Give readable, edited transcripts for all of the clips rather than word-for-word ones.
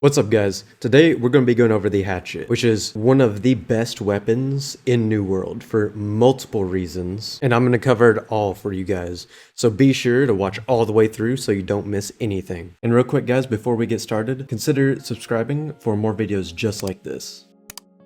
What's up guys? Today we're going to be going over the Hatchet, which is one of the best weapons in New World for multiple reasons, and I'm going to cover it all for you guys. So be sure to watch all the way through so you don't miss anything. And real quick guys, before we get started, consider subscribing for more videos just like this.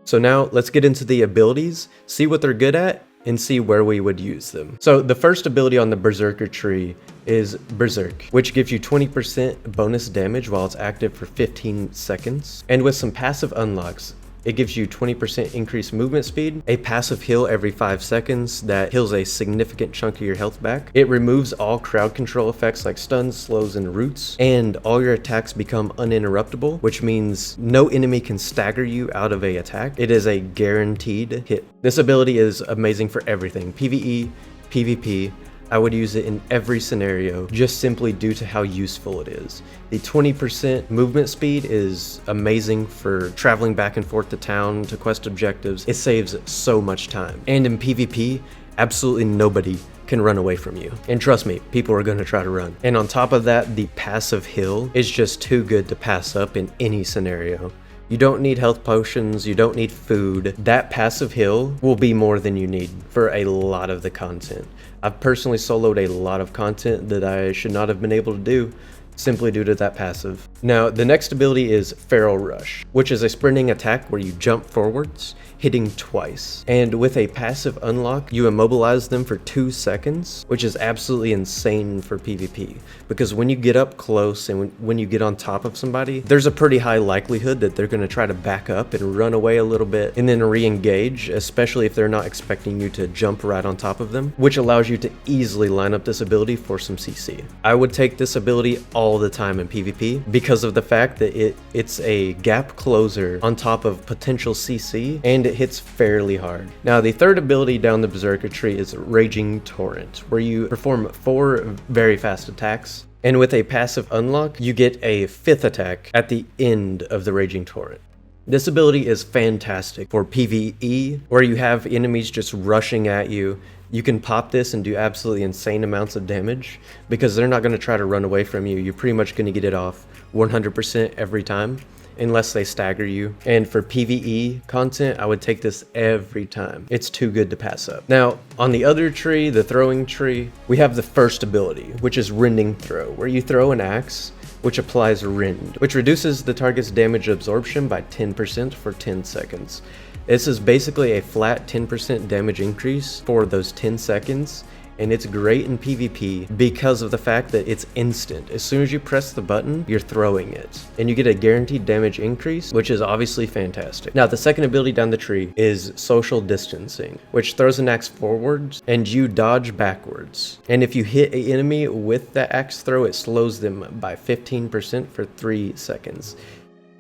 So now let's get into the abilities, see what they're good at, and see where we would use them. So the first ability on the Berserker tree is Berserk, which gives you 20% bonus damage while it's active for 15 seconds. And with some passive unlocks, it gives you 20% increased movement speed, a passive heal every 5 seconds that heals a significant chunk of your health back. It removes all crowd control effects like stuns, slows, and roots, and all your attacks become uninterruptible, which means no enemy can stagger you out of an attack. It is a guaranteed hit. This ability is amazing for everything, PvE, PvP. I would use it in every scenario just simply due to how useful it is. The 20% movement speed is amazing for traveling back and forth to town to quest objectives. It saves so much time. And in PvP, absolutely nobody can run away from you. And trust me, people are going to try to run. And on top of that, the passive heal is just too good to pass up in any scenario. You don't need health potions, you don't need food. That passive heal will be more than you need for a lot of the content. I've personally soloed a lot of content that I should not have been able to do simply due to that passive. Now, the next ability is Feral Rush, which is a sprinting attack where you jump forwards, hitting twice. And with a passive unlock, you immobilize them for 2 seconds, which is absolutely insane for PvP. Because when you get up close and when you get on top of somebody, there's a pretty high likelihood that they're going to try to back up and run away a little bit and then re-engage, especially if they're not expecting you to jump right on top of them, which allows you to easily line up this ability for some CC. I would take this ability all the time in PvP because of the fact that it's a gap closer on top of potential CC, and it hits fairly hard. Now, the third ability down the Berserker tree is Raging Torrent, where you perform 4 very fast attacks, and with a passive unlock, you get a 5th attack at the end of the Raging Torrent. This ability is fantastic for PvE, where you have enemies just rushing at you. You can pop this and do absolutely insane amounts of damage because they're not going to try to run away from you. You're pretty much going to get it off 100% every time unless they stagger you. And for PvE content, I would take this every time. It's too good to pass up. Now, on the other tree, the throwing tree, we have the first ability, which is Rending Throw, where you throw an axe, which applies Rend, which reduces the target's damage absorption by 10% for 10 seconds. This is basically a flat 10% damage increase for those 10 seconds, and it's great in PvP because of the fact that it's instant. As soon as you press the button, you're throwing it, and you get a guaranteed damage increase, which is obviously fantastic. Now, the second ability down the tree is Social Distancing, which throws an axe forwards and you dodge backwards. And if you hit an enemy with that axe throw, it slows them by 15% for 3 seconds.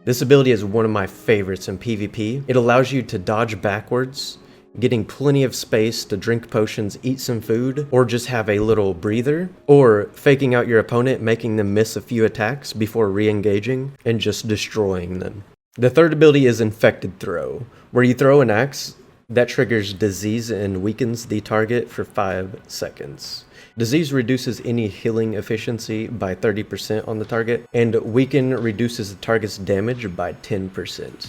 This ability is one of my favorites in PvP. It allows you to dodge backwards, getting plenty of space to drink potions, eat some food, or just have a little breather, or faking out your opponent, making them miss a few attacks before re-engaging and just destroying them. The third ability is Infected Throw, where you throw an axe that triggers disease and weakens the target for 5 seconds. Disease reduces any healing efficiency by 30% on the target, and Weaken reduces the target's damage by 10%.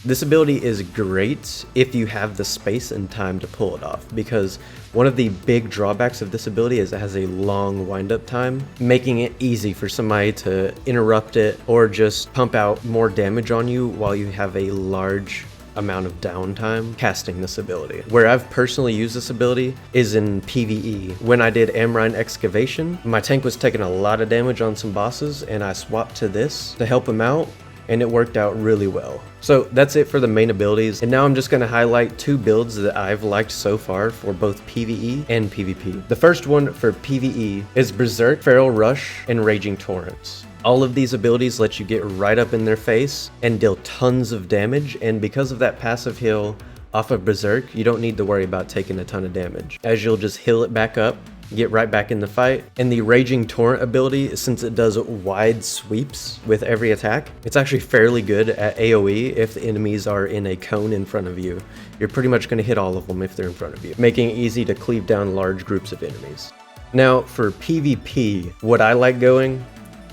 This ability is great if you have the space and time to pull it off, because one of the big drawbacks of this ability is it has a long wind-up time, making it easy for somebody to interrupt it or just pump out more damage on you while you have a large amount of downtime casting this ability. Where I've personally used this ability is in PvE. When I did Amrine Excavation, my tank was taking a lot of damage on some bosses, and I swapped to this to help him out, and it worked out really well. So that's it for the main abilities, and now I'm just going to highlight 2 builds that I've liked so far for both PvE and PvP. The first one for PvE is Berserk, Feral Rush, and Raging Torrents. All of these abilities let you get right up in their face and deal tons of damage, and because of that passive heal off of Berserk, you don't need to worry about taking a ton of damage, as you'll just heal it back up, get right back in the fight. And the Raging Torrent ability, since it does wide sweeps with every attack, it's actually fairly good at AoE if the enemies are in a cone in front of you. You're pretty much going to hit all of them if they're in front of you, making it easy to cleave down large groups of enemies. Now, for PvP, what I like going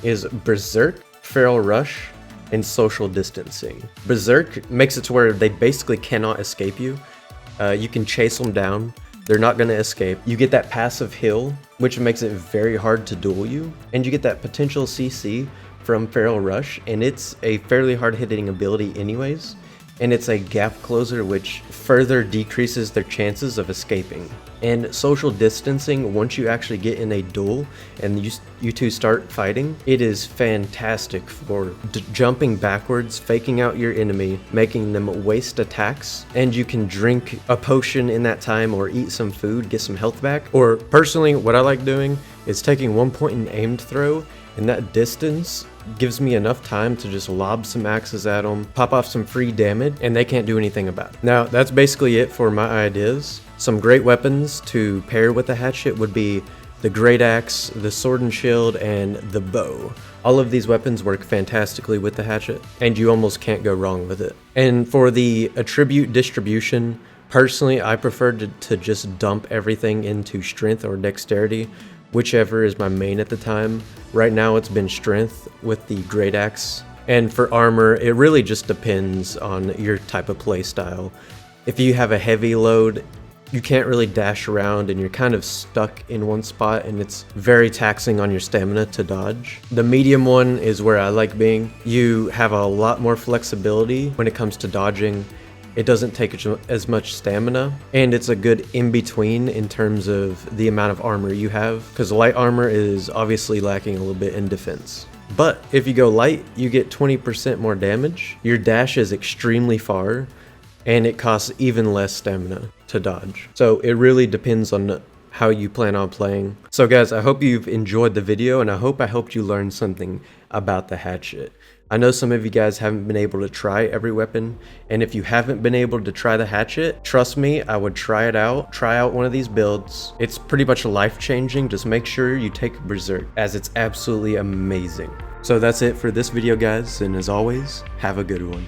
is Berserk, Feral Rush, and social distancing. Berserk makes it to where they basically cannot escape you. You can chase them down. They're not going to escape. You get that passive heal, which makes it very hard to duel you. And you get that potential CC from Feral Rush, and it's a fairly hard-hitting ability anyways. And it's a gap closer, which further decreases their chances of escaping. And social distancing, once you actually get in a duel and you two start fighting, it is fantastic for jumping backwards, faking out your enemy, making them waste attacks, and you can drink a potion in that time or eat some food, get some health back. Or personally, what I like doing is taking 1 point in aimed throw, and that distance gives me enough time to just lob some axes at them, pop off some free damage, and they can't do anything about it. Now, that's basically it for my ideas. Some great weapons to pair with the hatchet would be the great axe, the sword and shield, and the bow. All of these weapons work fantastically with the hatchet, and you almost can't go wrong with it. And for the attribute distribution, personally, I prefer to just dump everything into strength or dexterity, whichever is my main at the time. Right now it's been strength with the great axe. And for armor, it really just depends on your type of play style. If you have a heavy load, you can't really dash around and you're kind of stuck in one spot, and it's very taxing on your stamina to dodge. The medium one is where I like being. You have a lot more flexibility when it comes to dodging. It doesn't take as much stamina, and it's a good in-between in terms of the amount of armor you have, because light armor is obviously lacking a little bit in defense. But if you go light, you get 20% more damage, your dash is extremely far, and it costs even less stamina to dodge. So it really depends on how you plan on playing. So guys, I hope you've enjoyed the video, and I hope I helped you learn something about the hatchet. I know some of you guys haven't been able to try every weapon, and if you haven't been able to try the hatchet, trust me, I would try it out. Try out one of these builds. It's pretty much life-changing. Just make sure you take Berserk, as it's absolutely amazing. So that's it for this video, guys, and as always, have a good one.